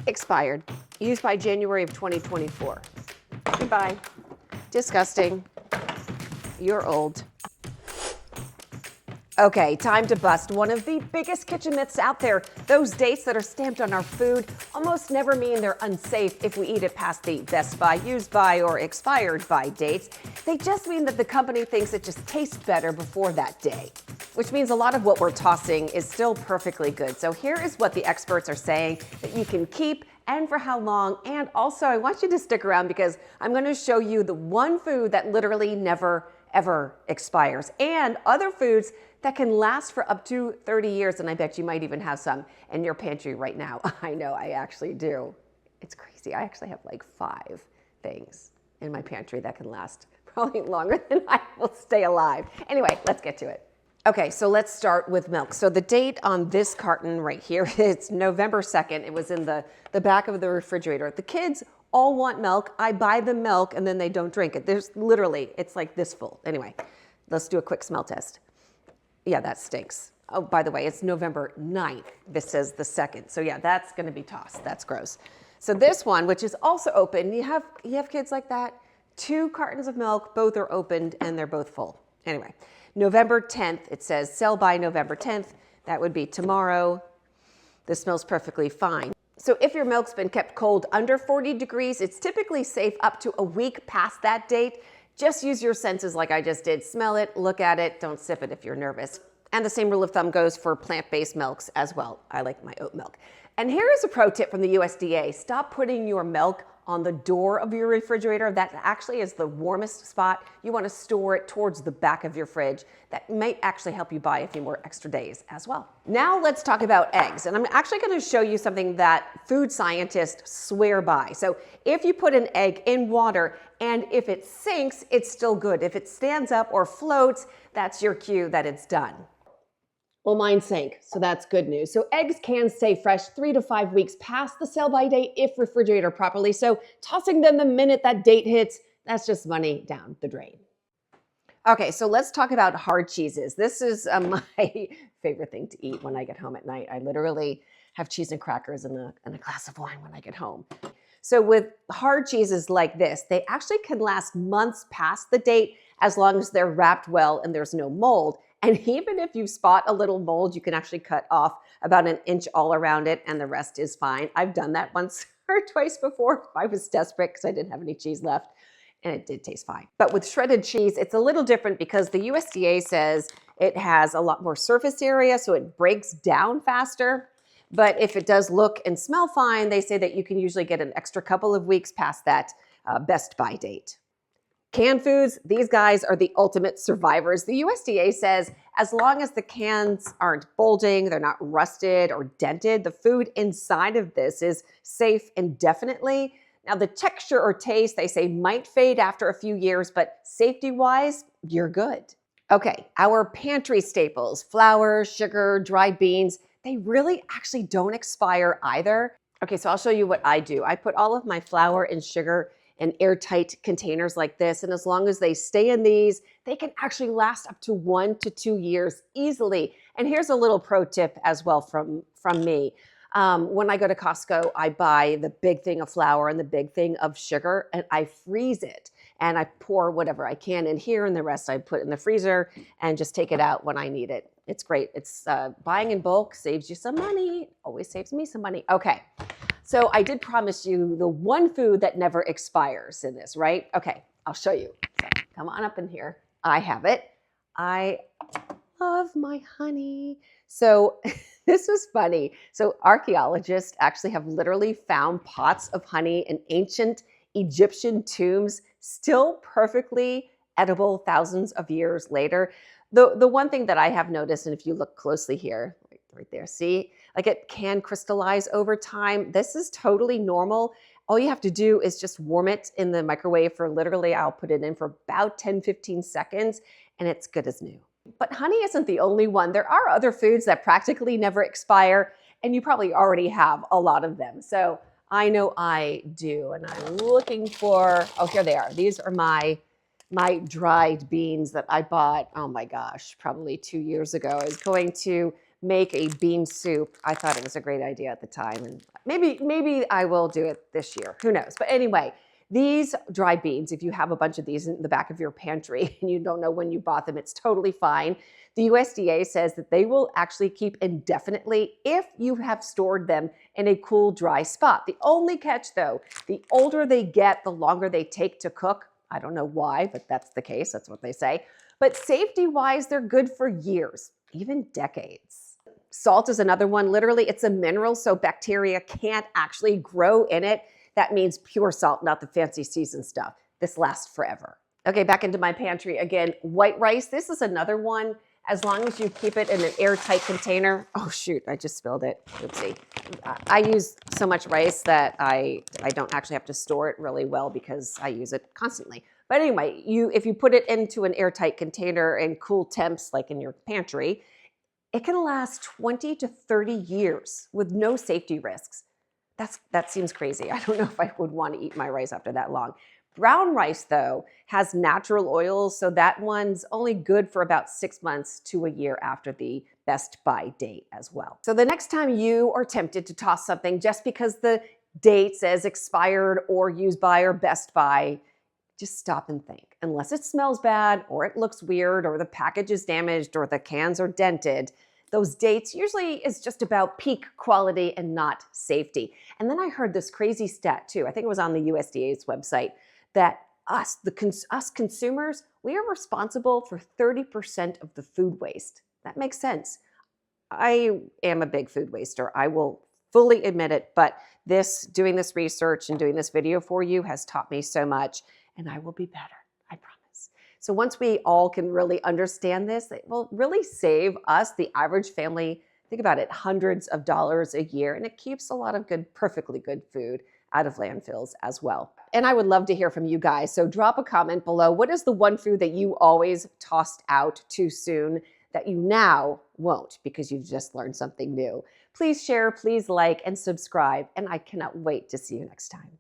Expired. Used by January of 2024. Goodbye. Disgusting. You're old. Okay, time to bust one of the biggest kitchen myths out there. Those dates that are stamped on our food almost never mean they're unsafe if we eat it past the best by, used by, or expired by dates. They just mean that the company thinks it just tastes better before that day, which means a lot of what we're tossing is still perfectly good. So here is what the experts are saying that you can keep and for how long. And also, I want you to stick around because I'm going to show you the one food that literally never, ever expires, and other foods that can last for up to 30 years. And I bet you might even have some in your pantry right now. I know, I actually do. It's crazy. I actually have like 5 things in my pantry that can last probably longer than I will stay alive. Anyway, let's get to it. Okay, so let's start with milk. So the date on this carton right here, it's November 2nd. It was in the back of the refrigerator. The kids all want milk. I buy them milk and then they don't drink it. There's literally, it's like this full. Anyway, let's do a quick smell test. Yeah, that stinks. Oh, by the way, it's November 9th. This says the 2nd. So yeah, that's gonna be tossed. That's gross. So this one, which is also open, you have kids like that? 2 cartons of milk, both are opened and they're both full. Anyway, November 10th, it says sell by November 10th. That would be tomorrow. This smells perfectly fine. So if your milk's been kept cold under 40 degrees, it's typically safe up to a week past that date. Just use your senses like I just did. Smell it, look at it, don't sip it if you're nervous. And the same rule of thumb goes for plant-based milks as well. I like my oat milk. And here is a pro tip from the USDA. Stop putting your milk on the door of your refrigerator. That actually is the warmest spot. You want to store it towards the back of your fridge. That might actually help you buy a few more extra days as well. Now let's talk about eggs. And I'm actually going to show you something that food scientists swear by. So if you put an egg in water and if it sinks, it's still good. If it stands up or floats, that's your cue that it's done. Well, mine sank, so that's good news. So eggs can stay fresh 3 to 5 weeks past the sell-by date if refrigerated properly. So tossing them the minute that date hits, that's just money down the drain. Okay, so let's talk about hard cheeses. This is my favorite thing to eat when I get home at night. I literally have cheese and crackers and a glass of wine when I get home. So with hard cheeses like this, they actually can last months past the date as long as they're wrapped well and there's no mold. And even if you spot a little mold, you can actually cut off about 1 inch all around it and the rest is fine. I've done that once or twice before. I was desperate because I didn't have any cheese left and it did taste fine. But with shredded cheese, it's a little different because the USDA says it has a lot more surface area, so it breaks down faster. But if it does look and smell fine, they say that you can usually get an extra couple of weeks past that best by date. Canned foods, these guys are the ultimate survivors. The USDA says as long as the cans aren't bulging, they're not rusted or dented, the food inside of this is safe indefinitely. Now the texture or taste, they say, might fade after a few years, but safety-wise, you're good. Okay, our pantry staples, flour, sugar, dried beans, they really actually don't expire either. Okay, so I'll show you what I do. I put all of my flour and sugar in airtight containers like this. And as long as they stay in these, they can actually last up to 1 to 2 years easily. And here's a little pro tip as well from me. When I go to Costco, I buy the big thing of flour and the big thing of sugar, and I freeze it. And I pour whatever I can in here, and the rest I put in the freezer and just take it out when I need it. It's great. It's buying in bulk saves you some money. Always saves me some money. Okay. So I did promise you the one food that never expires in this, right? Okay, I'll show you. So come on up in here. I have it. I love my honey. So this was funny. So archaeologists actually have literally found pots of honey in ancient Egyptian tombs, still perfectly edible thousands of years later. The one thing that I have noticed, and if you look closely here, right there, see, like it can crystallize over time. This is totally normal. All you have to do is just warm it in the microwave for literally, I'll put it in for about 10-15 seconds, and it's good as new. But honey isn't the only one. There are other foods that practically never expire, and you probably already have a lot of them. So I know I do, and I'm looking for, oh, here they are. These are my dried beans that I bought, oh my gosh, probably 2 years ago. I was going to make a bean soup. I thought it was a great idea at the time, and maybe I will do it this year. Who knows? But anyway, these dry beans, if you have a bunch of these in the back of your pantry and you don't know when you bought them, it's totally fine. The USDA says that they will actually keep indefinitely if you have stored them in a cool, dry spot. The only catch, though, the older they get, the longer they take to cook. I don't know why, but that's the case. That's what they say. But safety-wise, they're good for years, even decades. Salt is another one. Literally, it's a mineral, so bacteria can't actually grow in it. That means pure salt, not the fancy seasoned stuff. This lasts forever. Okay, back into my pantry again. White rice, this is another one. As long as you keep it in an airtight container. Oh shoot, I just spilled it. Oopsie. I use so much rice that I don't actually have to store it really well because I use it constantly. But anyway, if you put it into an airtight container in cool temps, like in your pantry, it can last 20 to 30 years with no safety risks. That seems crazy. I don't know if I would want to eat my rice after that long. Brown rice, though, has natural oils, so that one's only good for about 6 months to a year after the best by date as well. So the next time you are tempted to toss something just because the date says expired or used by or best by, just stop and think. Unless it smells bad or it looks weird or the package is damaged or the cans are dented, those dates usually is just about peak quality and not safety. And then I heard this crazy stat too. I think it was on the USDA's website that us consumers, we are responsible for 30% of the food waste. That makes sense. I am a big food waster. I will fully admit it, but doing this research and doing this video for you has taught me so much, and I will be better, I promise. So once we all can really understand this, it will really save us, the average family, think about it, hundreds of dollars a year, and it keeps a lot of good, perfectly good food out of landfills as well. And I would love to hear from you guys. So drop a comment below. What is the one food that you always tossed out too soon that you now won't because you've just learned something new? Please share, please like, and subscribe. And I cannot wait to see you next time.